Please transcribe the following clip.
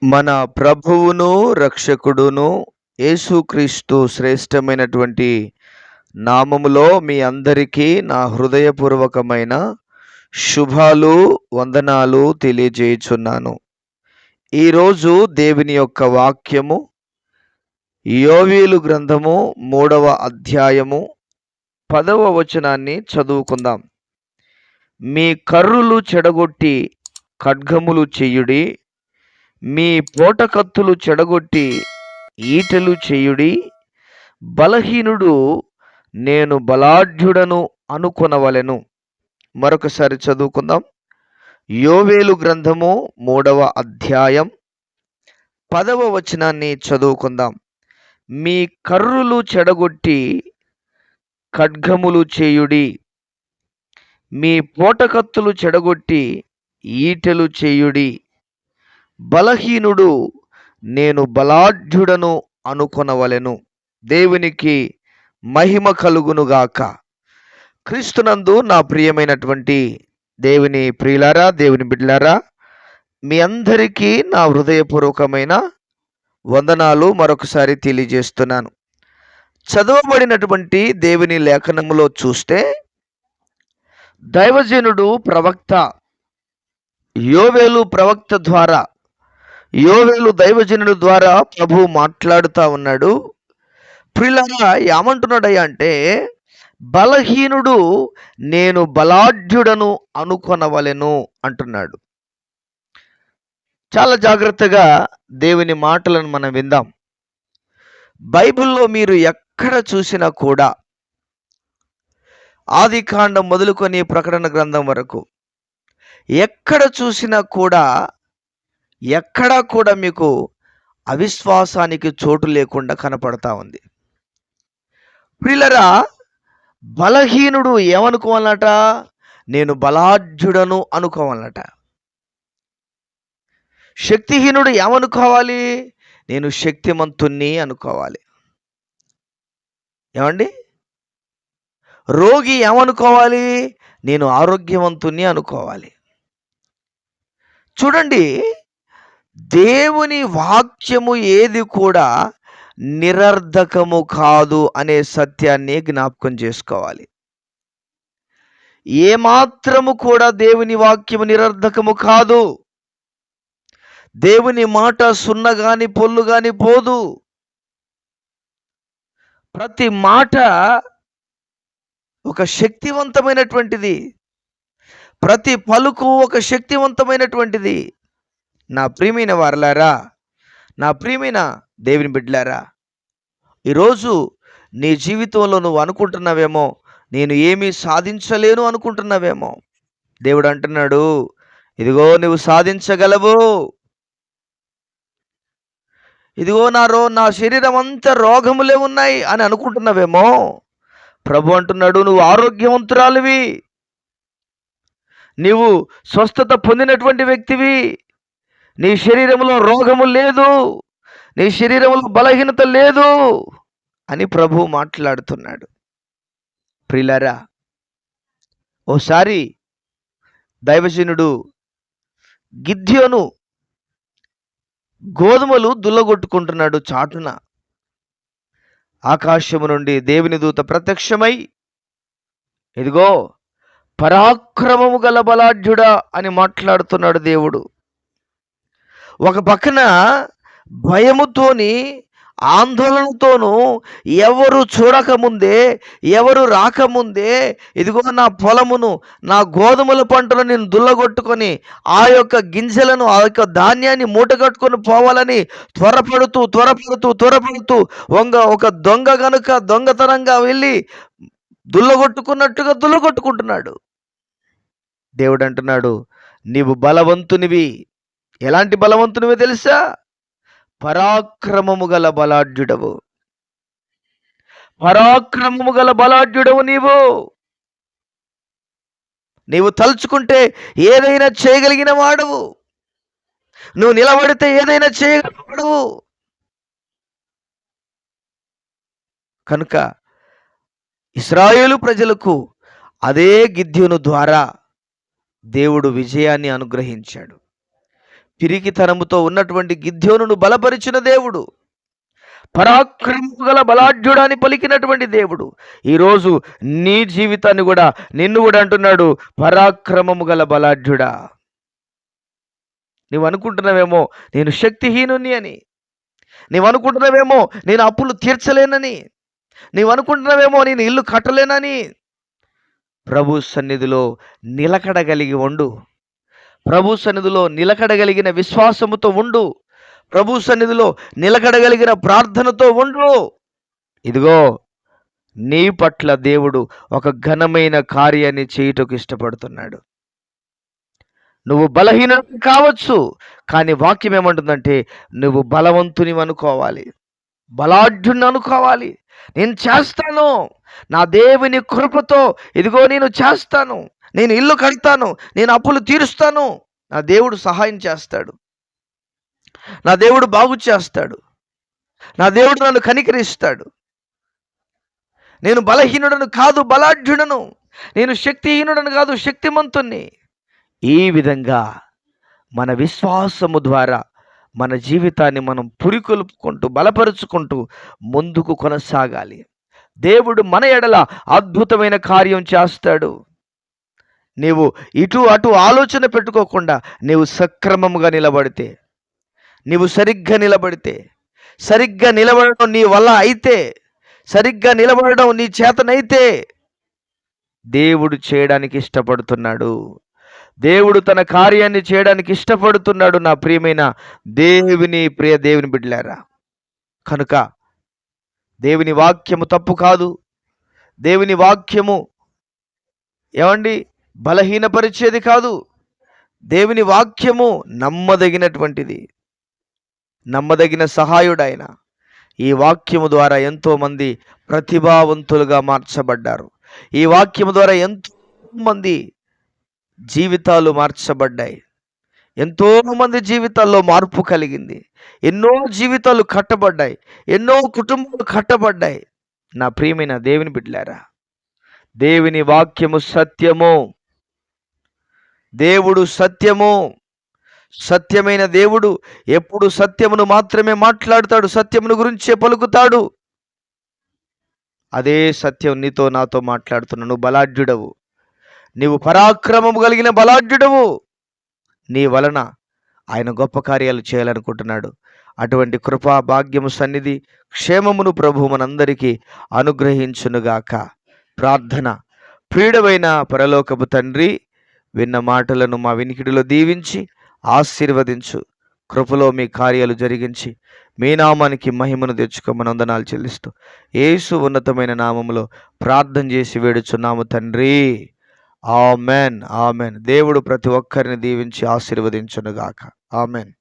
మన ప్రభువును రక్షకుడును యేసుక్రీస్తు శ్రేష్టమైనటువంటి నామములో మీ అందరికీ నా హృదయపూర్వకమైన శుభాలు వందనాలు తెలియజేయుచున్నాను. ఈరోజు దేవుని యొక్క వాక్యము యోవేలు గ్రంథము 3వ అధ్యాయము 10వ వచనాన్ని చదువుకుందాం. మీ కర్రులు చెడగొట్టి ఖడ్గములు చెయ్యుడి, మీ పోటకత్తులు చెడగొట్టి ఈటెలు చేయుడి. బలహీనుడు నేను బలాఢ్యుడను అనుకొనవలెను. మరొకసారి చదువుకుందాం. యోవేలు గ్రంథము 3వ అధ్యాయం 10వ వచనాన్ని చదువుకుందాం. మీ కర్రులు చెడగొట్టి ఖడ్గములు చేయుడి, మీ పోటకత్తులు చెడగొట్టి ఈటెలు చేయుడి. బలహీనుడు నేను బలాఢ్యుడను అనుకొనవలెను. దేవునికి మహిమ కలుగునుగాక. క్రీస్తునందు నా ప్రియమైనటువంటి దేవుని ప్రియులారా, దేవుని బిడ్డలారా, మీ అందరికీ నా హృదయపూర్వకమైన వందనాలు మరొకసారి తెలియజేస్తున్నాను. చదవబడినటువంటి దేవుని లేఖనములో చూస్తే దైవజనుడు ప్రవక్త యోవేలు ప్రవక్త ద్వారా, యోవేలు దైవజనుడి ద్వారా ప్రభు మాట్లాడుతూ ఉన్నాడు. ప్రియులారా, ఏమంటున్నాడయ్యా అంటే, బలహీనుడు నేను బలాఢ్యుడను అనుకొనవలెను అంటున్నాడు. చాలా జాగ్రత్తగా దేవుని మాటలను మనం విందాం. బైబిల్లో మీరు ఎక్కడ చూసినా కూడా, ఆదికాండం మొదలుకొని ప్రకటన గ్రంథం వరకు ఎక్కడ చూసినా కూడా, ఎక్కడా కూడా మీకు అవిశ్వాసానికి చోటు లేకుండా కనపడతా ఉంది. ప్రియులరా, బలహీనుడు ఏమనుకోవాలట? నేను బలాఢ్యుడను అనుకోవాలట. శక్తిహీనుడు ఏమనుకోవాలి? నేను శక్తిమంతుణ్ణి అనుకోవాలి. ఏమండి? రోగి ఏమనుకోవాలి? నేను ఆరోగ్యవంతుణ్ణి అనుకోవాలి. చూడండి, దేవుని వాక్యము ఏది కూడా నిరర్ధకము కాదు అనే సత్యాన్ని జ్ఞాపకం చేసుకోవాలి. ఏమాత్రము కూడా దేవుని వాక్యము నిరర్ధకము కాదు. దేవుని మాట సున్నగాని పొల్లుగాని పోదు. ప్రతి మాట ఒక శక్తివంతమైనటువంటిది. ప్రతి పలుకు ఒక శక్తివంతమైనటువంటిది. నా ప్రియమైన వారలారా, నా ప్రియమైన దేవుని బిడ్డలారా, ఈరోజు నీ జీవితంలో నువ్వు అనుకుంటున్నావేమో, నేను ఏమీ సాధించలేను అనుకుంటున్నావేమో. దేవుడు అంటున్నాడు, ఇదిగో నువ్వు సాధించగలవు. ఇదిగో నా శరీరం అంతా రోగములే ఉన్నాయి అని అనుకుంటున్నావేమో. ప్రభు అంటున్నాడు, నువ్వు ఆరోగ్యవంతురాలివి, నీవు స్వస్థత పొందినటువంటి వ్యక్తివి, నీ శరీరంలో రోగము లేదు, నీ శరీరంలో బలహీనత లేదు అని ప్రభు మాట్లాడుతున్నాడు. ప్రియులారా, ఓసారి దైవజనుడు గిద్యోను గోధుమలు దుల్లగొట్టుకుంటున్నాడు చాటున. ఆకాశము నుండి దేవుని దూత ప్రత్యక్షమై, ఇదిగో పరాక్రమము గల బలాఢ్యుడా అని మాట్లాడుతున్నాడు దేవుడు. ఒక పక్కన భయముతోని, ఆందోళనతోనూ, ఎవరు చూడకముందే, ఎవరు రాకముందే, ఇదిగో నా పొలమును, నా గోధుమల పంటను నేను దుల్లగొట్టుకొని ఆ యొక్క గింజలను, ఆ యొక్క ధాన్యాన్ని మూటగట్టుకొని పోవాలని త్వరపడుతూ ఒక దొంగ గనుక దొంగతనంగా వెళ్ళి దుల్లగొట్టుకుంటున్నాడు. దేవుడు అంటున్నాడు, నీవు బలవంతునివి. ఎలాంటి బలవంతునివి తెలుసా? పరాక్రమము గల బలాఢ్యుడవు. పరాక్రమము గల బలాఢ్యుడవు నీవు తలుచుకుంటే ఏదైనా చేయగలిగిన వాడవు. నువ్వు నిలబడితే ఏదైనా చేయగలవాడవు. కనుక ఇశ్రాయేలు ప్రజలకు అదే గిద్యోను ద్వారా దేవుడు విజయాన్ని అనుగ్రహించాడు. పిరికితనముతో ఉన్నటువంటి గిద్యోనును బలపరిచిన దేవుడు, పరాక్రమము గల బలాఢ్యుడా అని పలికినటువంటి దేవుడు ఈరోజు నీ జీవితాన్ని కూడా, నిన్ను కూడా అంటున్నాడు, పరాక్రమము గల బలాఢ్యుడా. నువ్వు అనుకుంటున్నావేమో నేను శక్తిహీనుని అని, నీవు అనుకుంటున్నావేమో నేను అప్పులు తీర్చలేనని, నీవు అనుకుంటున్నావేమో నేను ఇల్లు కట్టలేనని. ప్రభు సన్నిధిలో నిలకడగలిగి ఉండు. ప్రభు సన్నిధిలో నిలకడగలిగిన విశ్వాసముతో ఉండు. ప్రభు సన్నిధిలో నిలకడగలిగిన ప్రార్థనతో ఉండు. ఇదిగో నీ పట్ల దేవుడు ఒక ఘనమైన కార్యాన్ని చేయుటకు ఇష్టపడుతున్నాడు. నువ్వు బలహీనుడు కావచ్చు, కానీ వాక్యం ఏమంటుందంటే నువ్వు బలవంతుని అనుకోవాలి, బలాఢ్యుని అనుకోవాలి. నేను చేస్తాను, నా దేవుని కృపతో ఇదిగో నేను చేస్తాను, నేను ఇల్లు కడతాను, నేను అప్పులు తీరుస్తాను. నా దేవుడు సహాయం చేస్తాడు, నా దేవుడు బాగు చేస్తాడు, నా దేవుడు నన్ను కనికరిస్తాడు. నేను బలహీనుడను కాదు, బలాఢ్యుడను. నేను శక్తిహీనుడను కాదు, శక్తిమంతుణ్ణి. ఈ విధంగా మన విశ్వాసము ద్వారా మన జీవితాన్ని మనం పురికొల్పుకుంటూ బలపరుచుకుంటూ ముందుకు కొనసాగాలి. దేవుడు మన ఎడల అద్భుతమైన కార్యం చేస్తాడు. నీవు ఇటు అటు ఆలోచన పెట్టుకోకుండా నీవు సక్రమముగా నిలబడితే, నీవు సరిగ్గా నిలబడితే, సరిగ్గా నిలబడడం నీ వల్ల అయితే, సరిగ్గా నిలబడడం నీ చేతనైతే దేవుడు చేయడానికి ఇష్టపడుతున్నాడు. దేవుడు తన కార్యాన్ని చేయడానికి ఇష్టపడుతున్నాడు. నా ప్రియమైన ప్రియ దేవుని బిడ్డలారా, కనుక దేవుని వాక్యము తప్పు కాదు. దేవుని వాక్యము ఏమండి బలహీనపరిచేది కాదు. దేవుని వాక్యము నమ్మదగినటువంటిది, నమ్మదగిన సహాయుడైన. ఈ వాక్యము ద్వారా ఎంతో మంది ప్రతిభావంతులుగా మార్చబడ్డారు. ఈ వాక్యము ద్వారా ఎంతో మంది జీవితాలు మార్చబడ్డాయి. ఎంతో మంది జీవితాల్లో మార్పు కలిగింది. ఎన్నో జీవితాలు కట్టబడ్డాయి, ఎన్నో కుటుంబాలు కట్టబడ్డాయి. నా ప్రియమైన దేవుని బిడ్డలారా, దేవుని వాక్యము సత్యము, దేవుడు సత్యము. సత్యమైన దేవుడు ఎప్పుడు సత్యమును మాత్రమే మాట్లాడుతాడు, సత్యమును గురించే పలుకుతాడు. అదే సత్యం నీతో నాతో మాట్లాడుతున్నా. నువ్వు బలాఢ్యుడవు, నీవు పరాక్రమము కలిగిన బలాఢ్యుడవు. నీ వలన ఆయన గొప్ప కార్యాలు చేయాలనుకుంటున్నాడు. అటువంటి కృపా భాగ్యము సన్నిధి క్షేమమును ప్రభు మనందరికీ అనుగ్రహించునుగాక. ప్రార్థన. ప్రియుడవైన పరలోకపు తండ్రి, విన్న మాటలను మా వినికిడిలో దీవించి ఆశీర్వదించు. కృపలో మీ కార్యాలు జరిగించి మీ నామానికి మహిమను తెచ్చుకోమని వందనాలు చెల్లిస్తూ యేసు ఉన్నతమైన నామములో ప్రార్థన చేసి వేడుచున్నాము తండ్రి. Amen, amen. దేవుడు ప్రతి ఒక్కరిని దీవించి ఆశీర్వదించునుగాక. ఆమెన్.